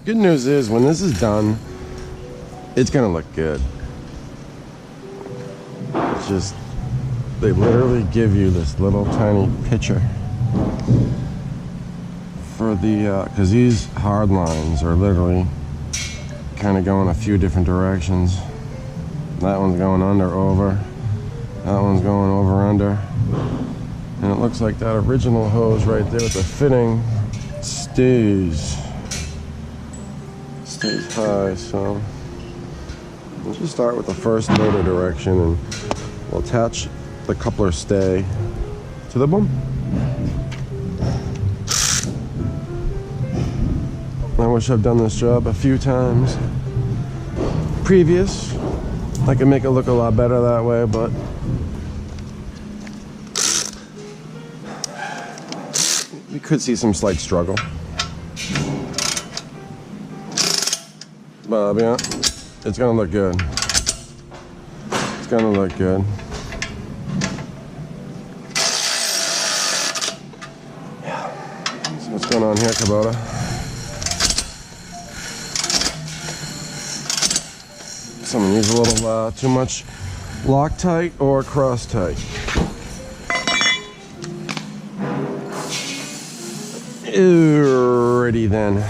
Good news is, when this is done, it's gonna look good. It's just, they literally give you this little tiny picture for the, because these hard lines are literally kind of going a few different directions. That one's going under, over. That one's going over, under. And it looks like that original hose right there with the fitting stays high. So we'll just start with the first motor direction, and we'll attach the coupler stay to the boom. I wish I've done this job a few times previous. I can make it look a lot better that way, but you could see some slight struggle. But yeah, it's gonna look good. It's gonna look good. Yeah. So what's going on here, Kubota? Someone needs a little too much Loctite or Cross-Tite. Alrighty then.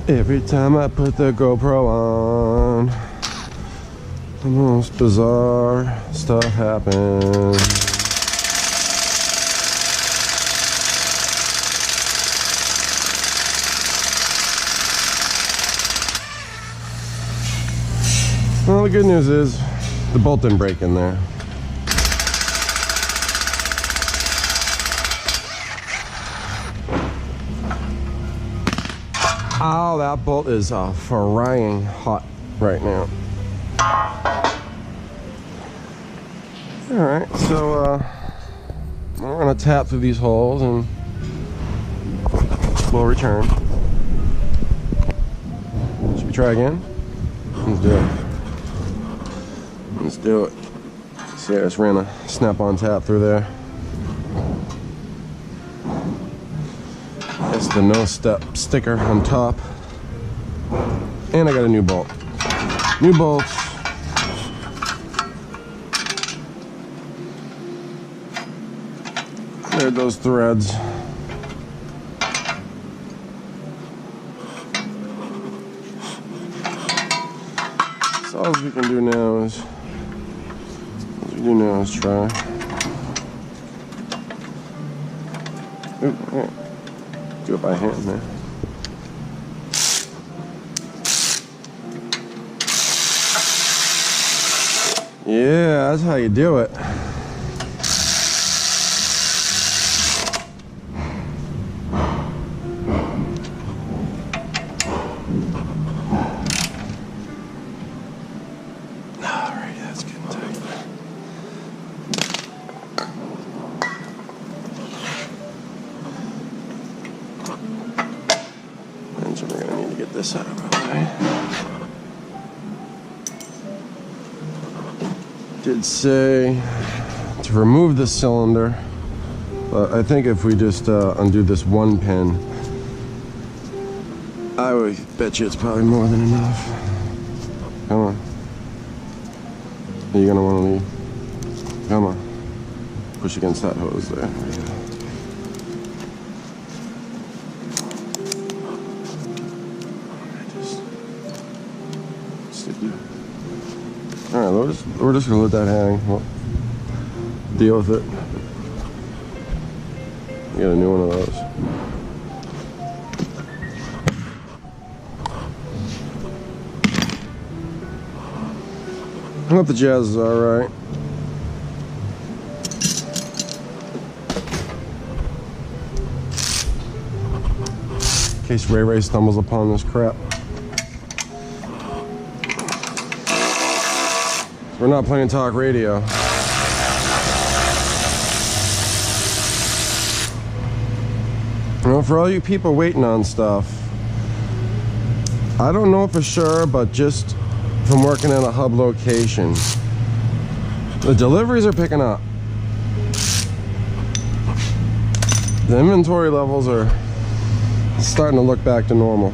Every time I put the GoPro on, the most bizarre stuff happens. Well, the good news is the bolt didn't break in there. Oh, that bolt is frying hot right now. Alright, so we're gonna tap through these holes and we'll return. Should we try again? Let's do it. Let's do it. See, I just ran a snap-on tap through there. That's the no-step sticker on top. And I got a new bolt. New bolts. There are those threads. So all we can do now is try. Oop, yeah. Do it by hand, man. Yeah, that's how you do it. Alright, that's good and tight. And so we're gonna need to get this out of our way. Did say to remove the cylinder, but I think if we just undo this one pin, I would bet you it's probably more than enough. Come on. Are you gonna want to leave? Come on. Push against that hose there. There you go. Alright, we're just gonna let that hang. Well, deal with it. Get a new one of those. I hope the jazz is alright. In case Ray stumbles upon this crap. We're not playing talk radio. Well, for all you people waiting on stuff, I don't know for sure, but just from working in a hub location, the deliveries are picking up. The inventory levels are starting to look back to normal.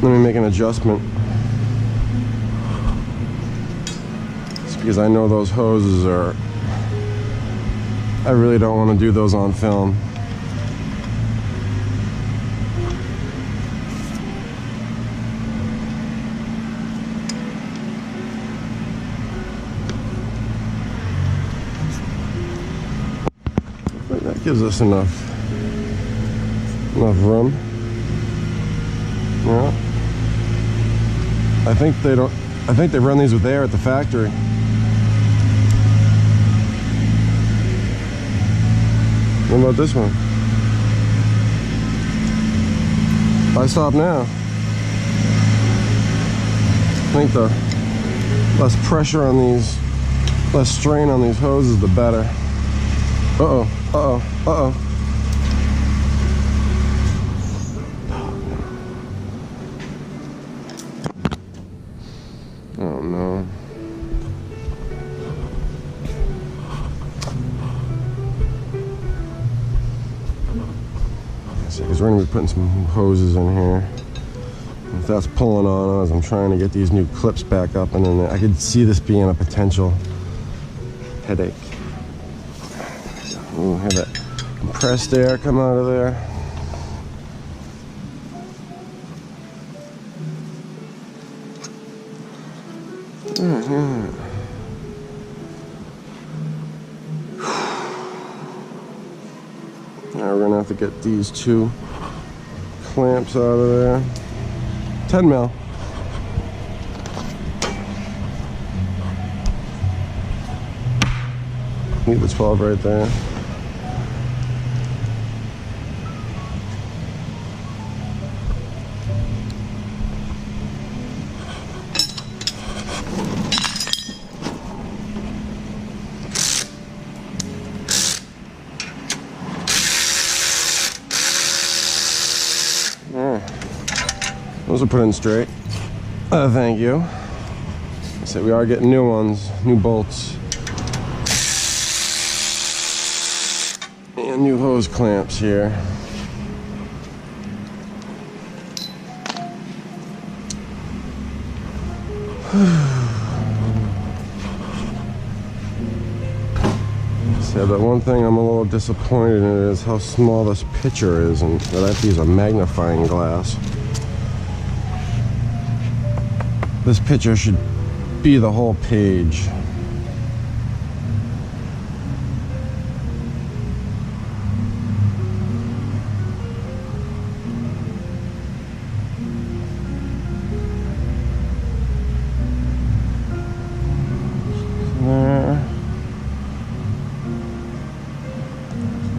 Let me make an adjustment. It's because I know those hoses are, I really don't want to do those on film. But that gives us enough room. Yeah. I think they run these with air at the factory. What about this one? If I stop now, I think the less pressure on these, less strain on these hoses, the better. Uh-oh, uh-oh, uh-oh. Oh no. Because we're going to be putting some hoses in here. If that's pulling on us, I'm trying to get these new clips back up, and then I could see this being a potential headache. Ooh, have that compressed air come out of there. Now we're gonna have to get these two clamps out of there. 10 mil. Need the 12 right there. Those are put in straight. Thank you. So we are getting new ones, new bolts, and new hose clamps here. So the one thing I'm a little disappointed in is how small this picture is, and that I have to use a magnifying glass. This picture should be the whole page. There.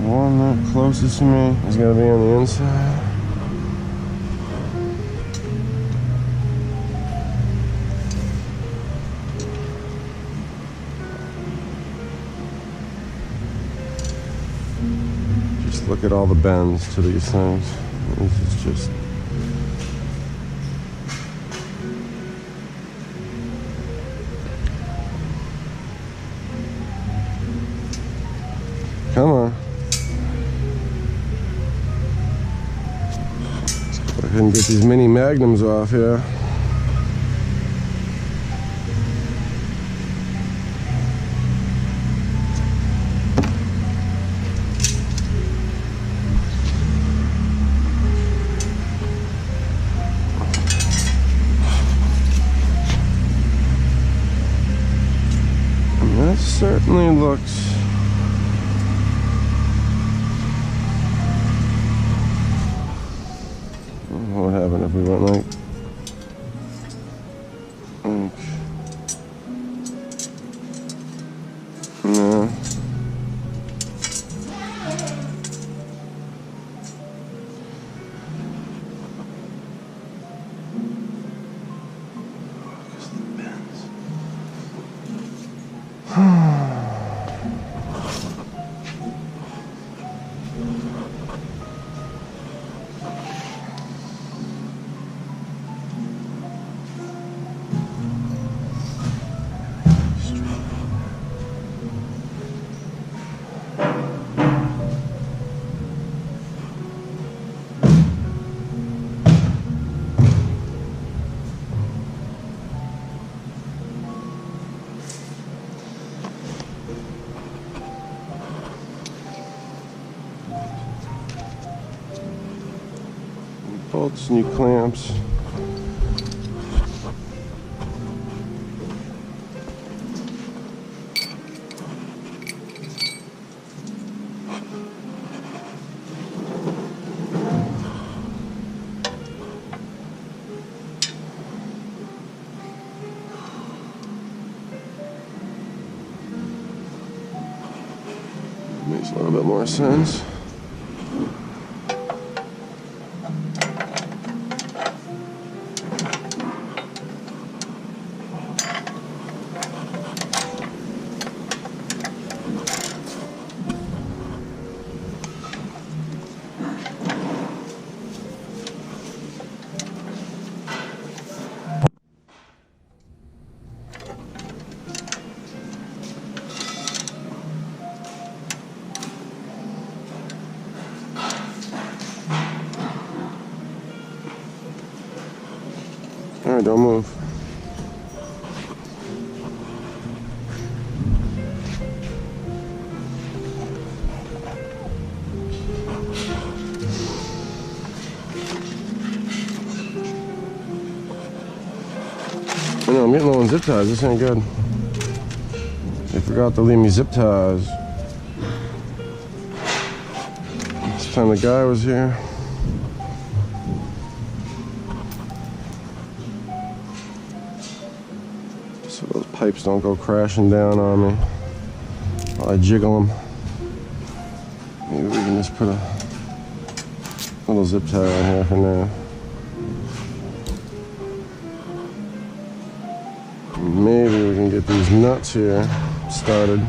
One that closest to me is going to be on the inside. Look at all the bends to these things. This is just... Come on. Let's go ahead and get these mini magnums off here. That certainly looks what would happen if we went like no. bolts, new clamps. Makes a little bit more sense. Alright, don't move. I know, I'm getting low on zip ties. This ain't good. They forgot to leave me zip ties. This time the guy was here. So those pipes don't go crashing down on me while I jiggle them. Maybe we can just put a little zip tie on here for now. Maybe we can get these nuts here started.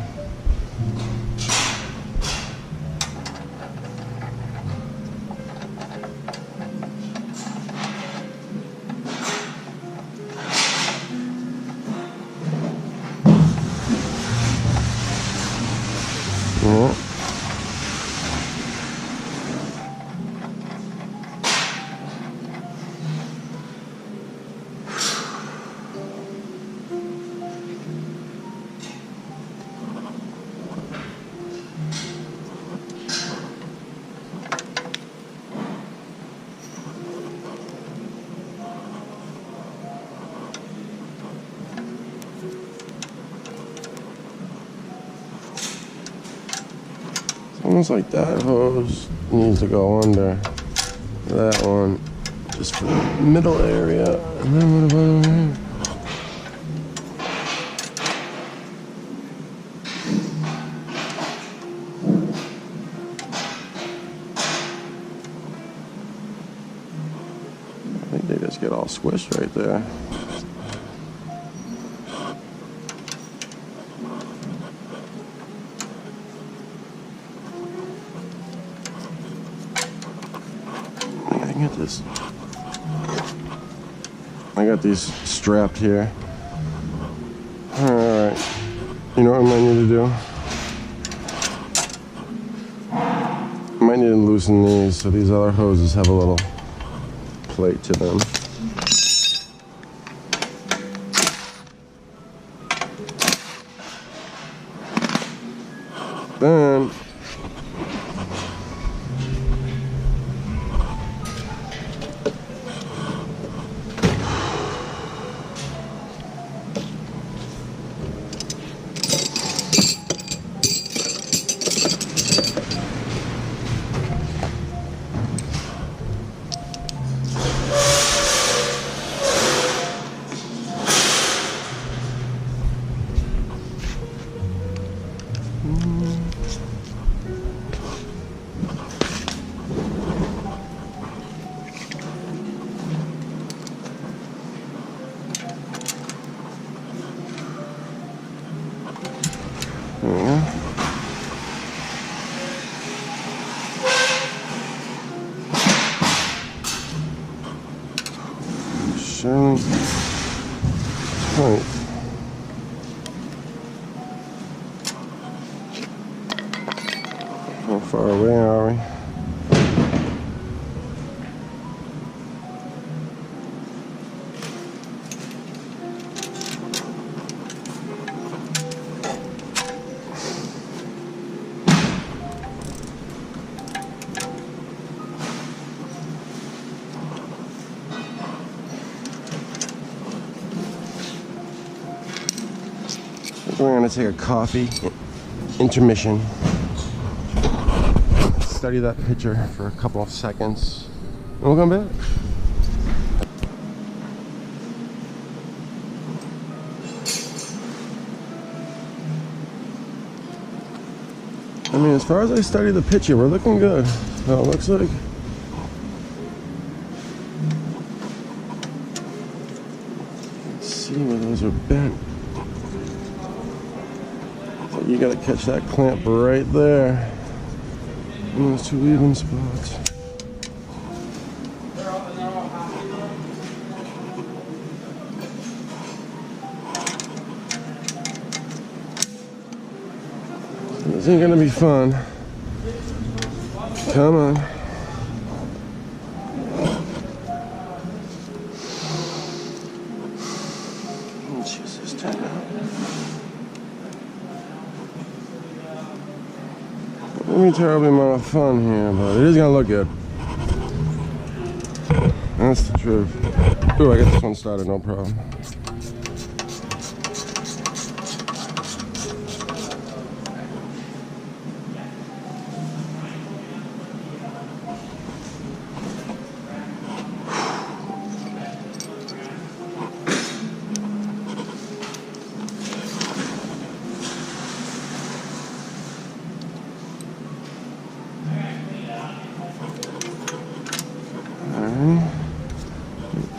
Yeah. Almost like that hose needs to go under that one, just for the middle area. And then what about over here? I think they just get all squished right there. Get this. I got these strapped here. Alright. You know what I might need to do? I might need to loosen these so these other hoses have a little plate to them. Then Shirley. Right. How far away are we? We're gonna take a coffee intermission. Study that picture for a couple of seconds, and we'll come back. I mean, as far as I study the picture, we're looking good. So it looks like let's see where those are bent. So you gotta catch that clamp right there in those two even spots. This ain't gonna be fun. Come on. Let's use this tent out. Not gonna be terribly amount of fun here, but it is gonna look good. That's the truth. Ooh, I got this one started, no problem.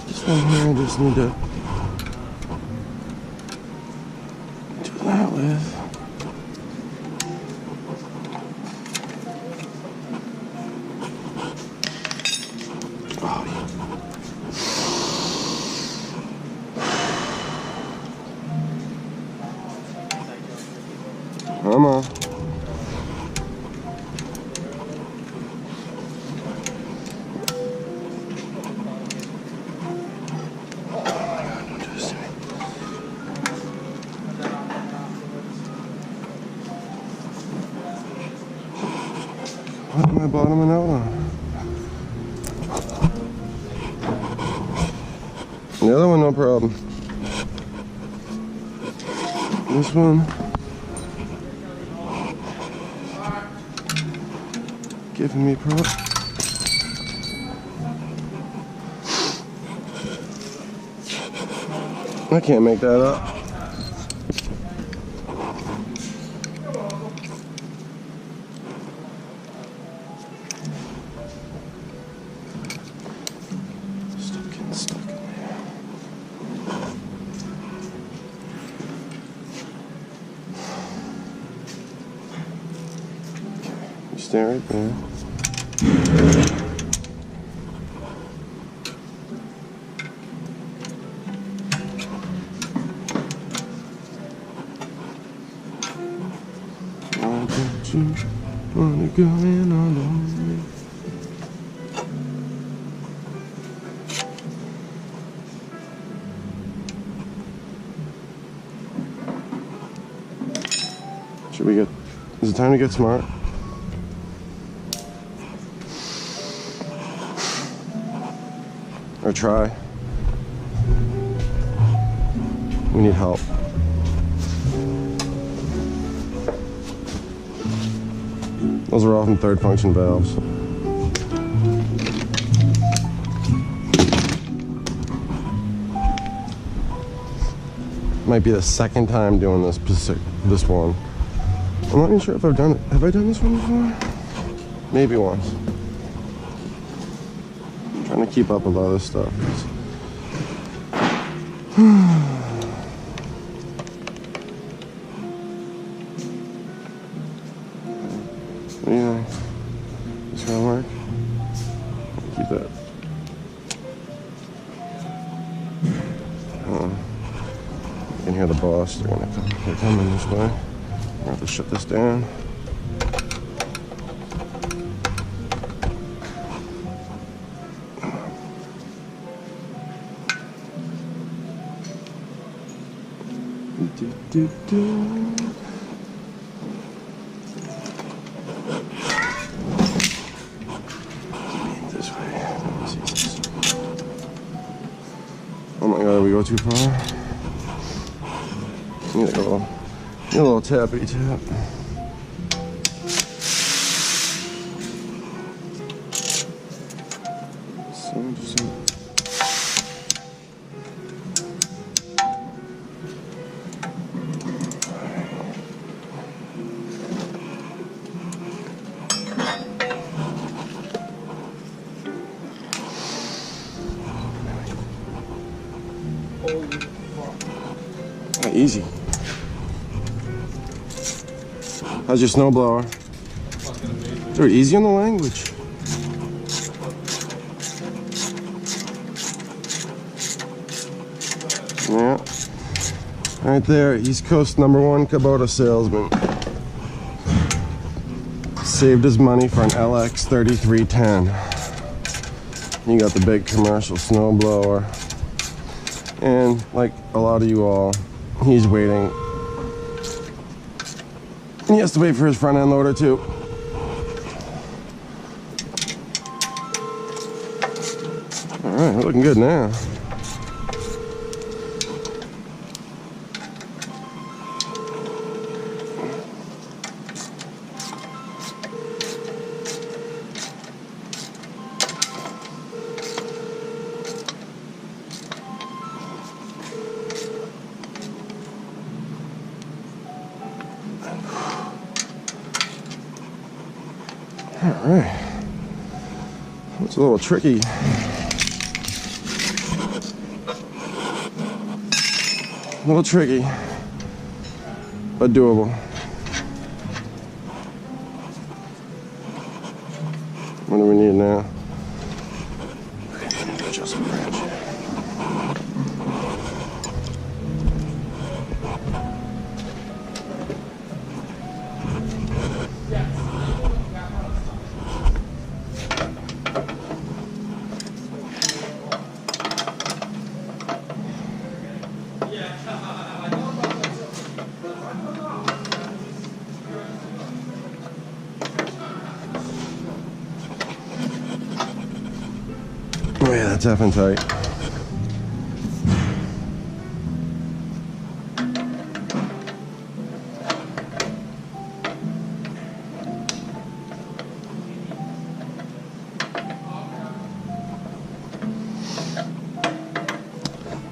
This one here I just need to do that with. Oh, yeah. Come on. What am I bottoming out on? The other one, no problem. This one, giving me problem. I can't make that up. Stuck in there. You stay right there. Why don't you wanna go in on me? Should we get, is it time to get smart? Or try? We need help. Those are often third function valves. Might be the second time doing this one. I'm not even sure if I've done it. Have I done this one before? Maybe once. I'm trying to keep up with all this stuff. What do you think? Is this gonna work? Keep that. You can hear the boss. They're coming this way. I have to shut this down. This way. Oh my god, we go too far. I need to go A little tappity tap. Easy. How's your snowblower? Dude, easy on the language. Yeah. Right there, East Coast #1 Kubota salesman. Saved his money for an lx2610. You got the big commercial snowblower. And like a lot of you all, he's waiting. He has to wait for his front end loader too. All right, we're looking good now. All right, it's a little tricky. A little tricky, but doable. What do we need now? Just a wrench. Oh yeah, that's effing tight.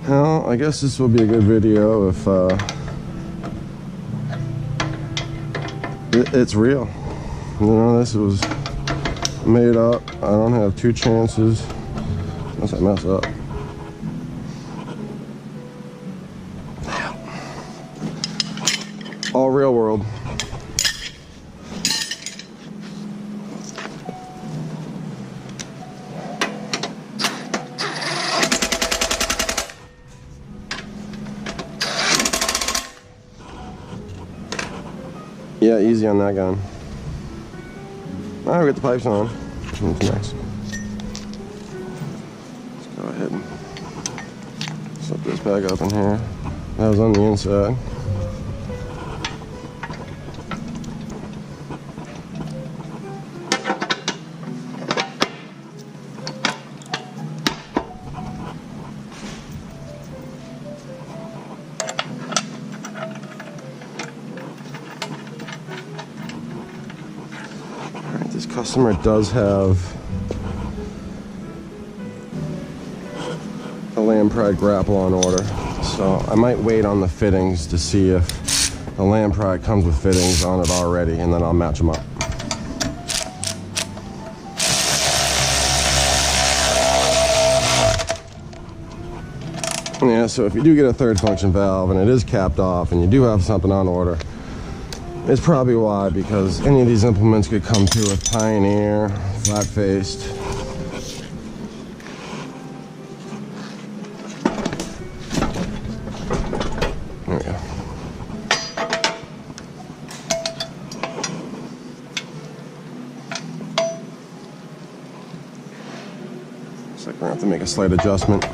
Well, I guess this will be a good video if it's real. You know, this was made up. I don't have two chances unless I mess up. All real world. Yeah, easy on that gun. All right, we got the pipes on. What's next? Let's go ahead and slip this back up in here. That was on the inside. This customer does have a Land Pride grapple on order, so I might wait on the fittings to see if the Land Pride comes with fittings on it already, and then I'll match them up. Yeah, so if you do get a third function valve and it is capped off and you do have something on order, it's probably why, because any of these implements could come to with Pioneer, flat-faced. There we go. Looks like we're gonna have to make a slight adjustment.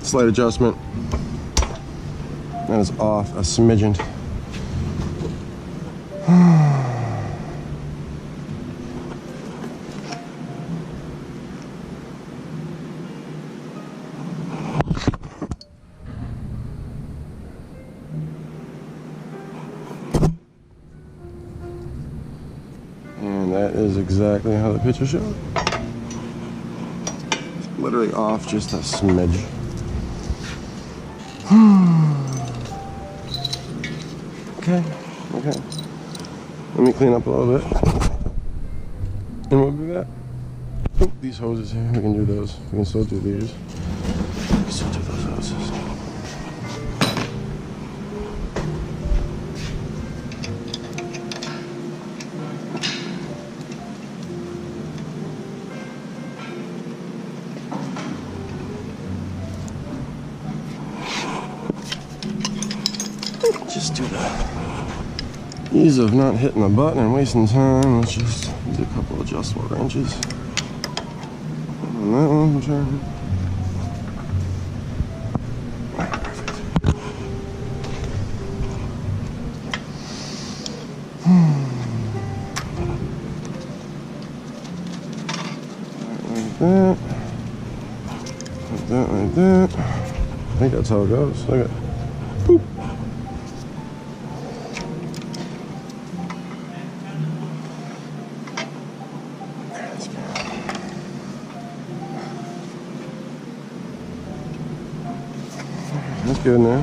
Slight adjustment. That is off a smidgen. is exactly how the picture showed. It's literally off just a smidge. Okay. Let me clean up a little bit. And we'll be back. Oh, these hoses here, we can do those. We can still do these. We can still do those hoses. Just do the ease of not hitting the button and wasting time. Let's just use a couple adjustable wrenches. On that one, turn. Perfect. Like that. I think that's how it goes. Look at boop. That's good now.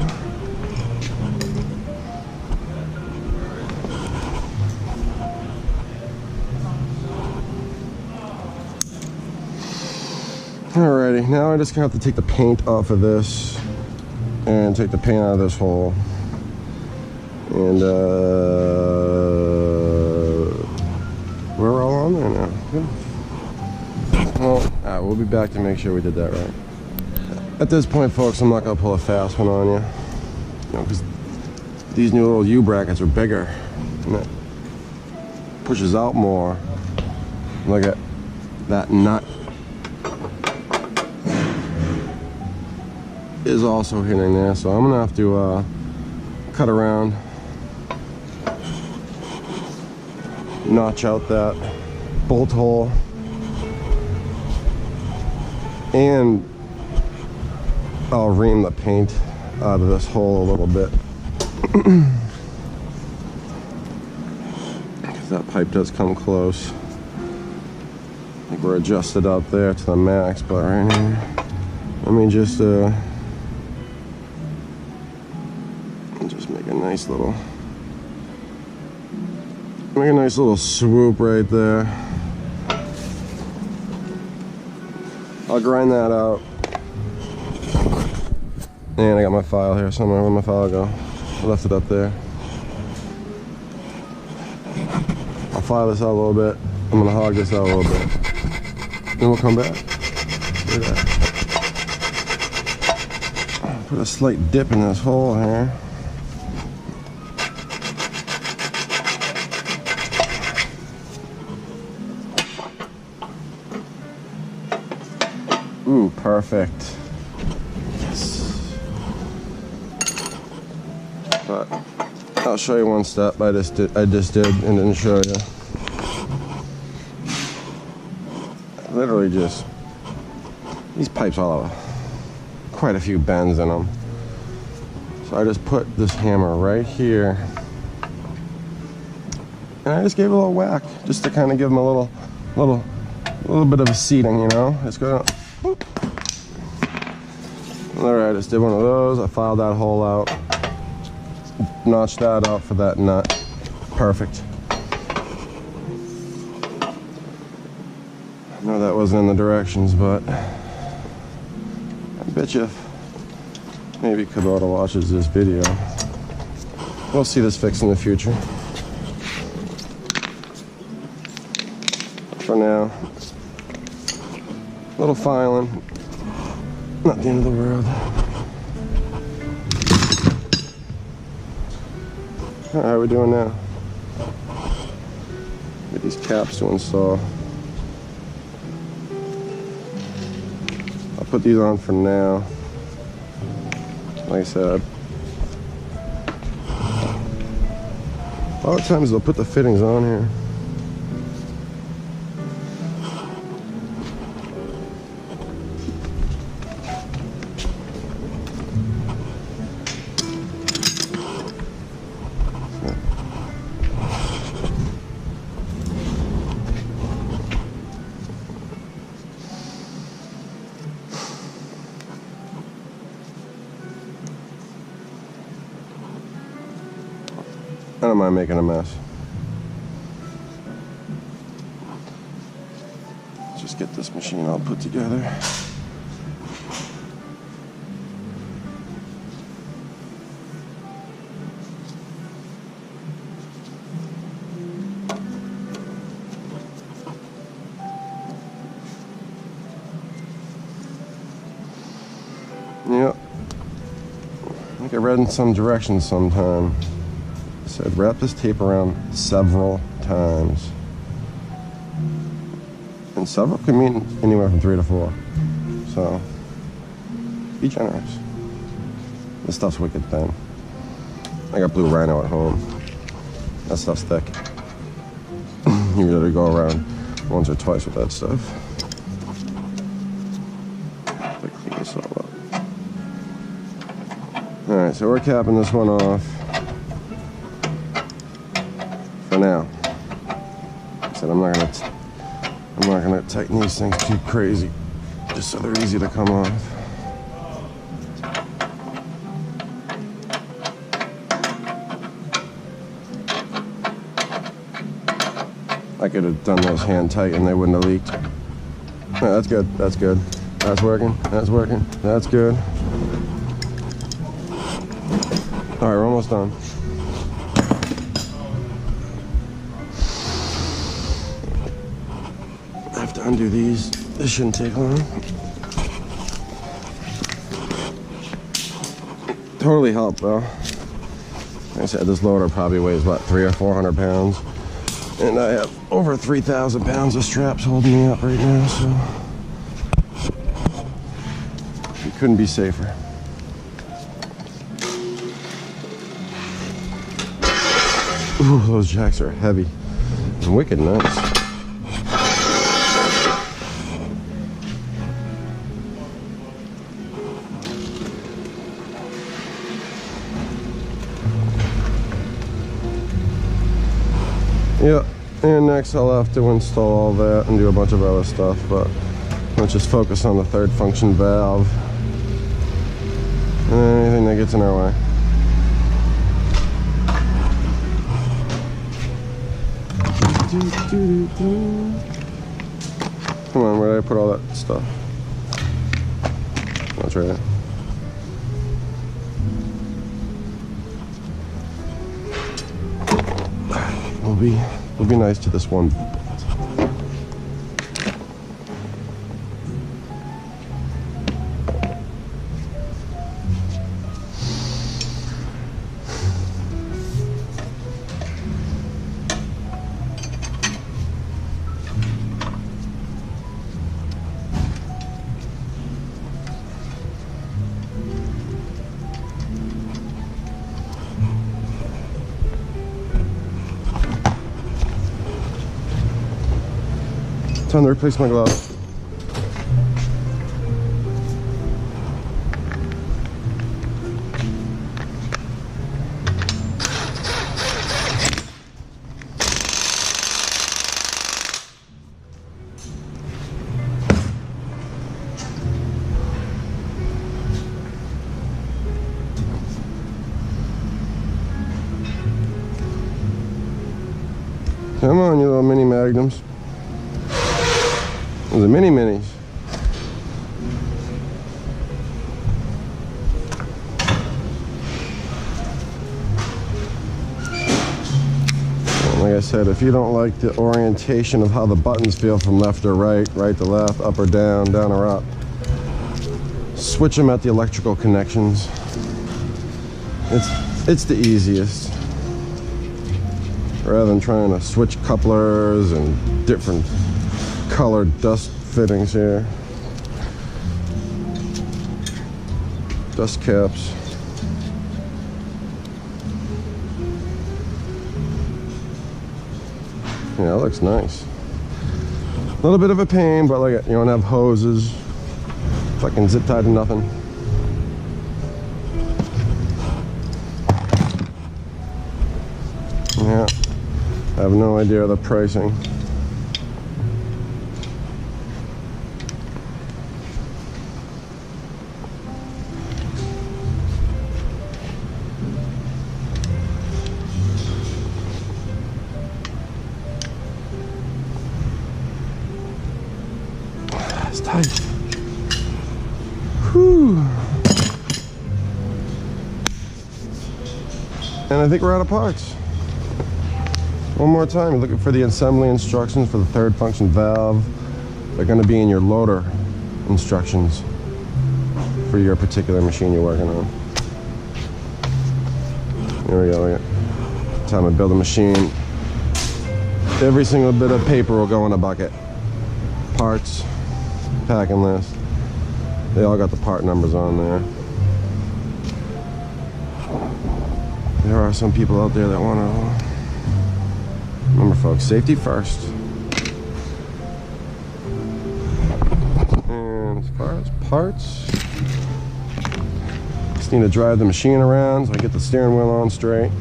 Alrighty, now I just have to take the paint off of this and take the paint out of this hole. And we're all on there now. Good. Well, we'll be back to make sure we did that right. At this point, folks, I'm not gonna pull a fast one on you, because these new little U-brackets are bigger, and that pushes out more. Look at that nut is also hitting there, so I'm gonna have to cut around, notch out that bolt hole, and I'll ream the paint out of this hole a little bit. Because that pipe does come close. I think we're adjusted out there to the max, but right here, let me just make a nice little swoop right there. I'll grind that out. And I got my file here somewhere. Where'd my file go? I left it up there. I'll file this out a little bit. I'm gonna hog this out a little bit. Then we'll come back. Look at that. Put a slight dip in this hole here. Ooh, perfect. But I'll show you one step I just did and didn't show you. Literally just, these pipes all have quite a few bends in them. So I just put this hammer right here, and I just gave it a little whack, just to kind of give them a little bit of a seating, you know. Just go down. Boop. All right, I just did one of those. I filed that hole out. Notch that out for that nut. Perfect. I know that wasn't in the directions, but I bet you maybe Kubota watches this video, we'll see this fixed in the future. For now, a little filing, not the end of the world. How are we doing now? Get these caps to install. I'll put these on for now. Like I said, a lot of times they'll put the fittings on here. don't mind making a mess. Let's just get this machine all put together. Yep. I think I read in some directions sometime. It said wrap this tape around several times. And several can mean anywhere from 3 to 4. So be generous. This stuff's wicked thin. I got Blue Rhino at home. That stuff's thick. You gotta go around once or twice with that stuff. Clean this all up. Alright, so we're capping this one off for now. I said I'm not gonna tighten these things too crazy, just so they're easy to come off. I could have done those hand tight and they wouldn't have leaked. Oh, that's good, that's good. That's working, that's working, that's good. All right, we're almost done. I have to undo these. This shouldn't take long. Totally helped though. Like I said, this loader probably weighs what, 300 or 400 pounds. And I have over 3,000 pounds of straps holding me up right now, so it couldn't be safer. Ooh, those jacks are heavy and wicked nice. Yeah, and next I'll have to install all that and do a bunch of other stuff, but let's just focus on the third function valve and anything that gets in our way. Come on, where did I put all that stuff? That's right. We'll be nice to this one. Time to replace my glove. Come on, you little mini magnums. The mini minis. Like I said, if you don't like the orientation of how the buttons feel from left or right, right to left, up or down, down or up, switch them at the electrical connections. It's the easiest. Rather than trying to switch couplers and different colored dust fittings here. Dust caps. Yeah, it looks nice. A little bit of a pain, but like, you don't have hoses. Fucking zip tied to nothing. Yeah, I have no idea of the pricing. tight. Whew. And I think we're out of parts. One more time, you're looking for the assembly instructions for the third function valve. They're going to be in your loader instructions for your particular machine you're working on. Here we go. Time to build a machine. Every single bit of paper will go in a bucket. Parts, packing list. They all got the part numbers on there. There are some people out there that want to... Remember folks, safety first. And as far as parts, just need to drive the machine around so I get the steering wheel on straight.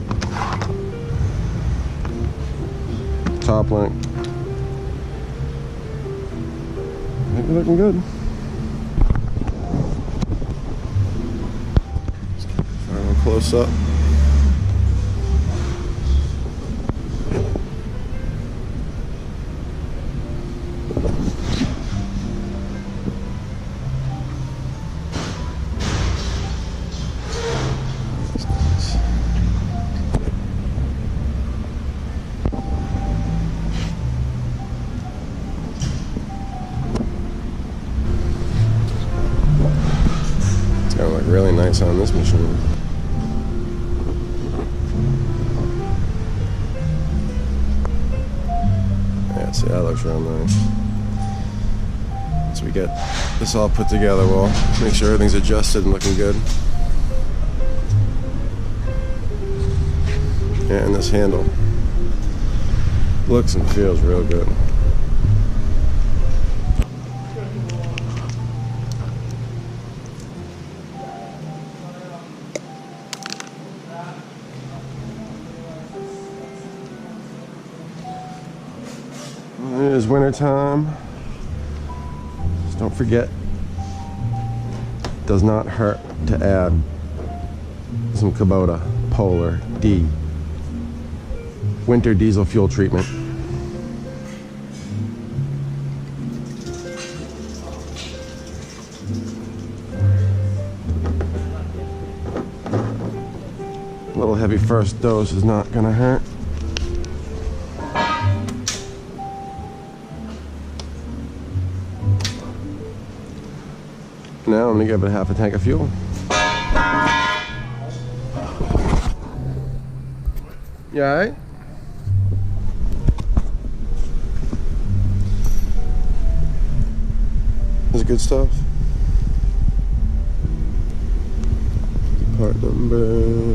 Top link. I think we're looking good. Final close up. Really nice on this machine. Yeah, see, that looks real nice. Once we get this all put together, we'll make sure everything's adjusted and looking good. Yeah, and this handle looks and feels real good. It is winter time. Just don't forget, it does not hurt to add some Kubota Polar D winter diesel fuel treatment. A little heavy first dose is not gonna hurt. Now I'm gonna give it half a tank of fuel. You alright? This is good stuff. Part number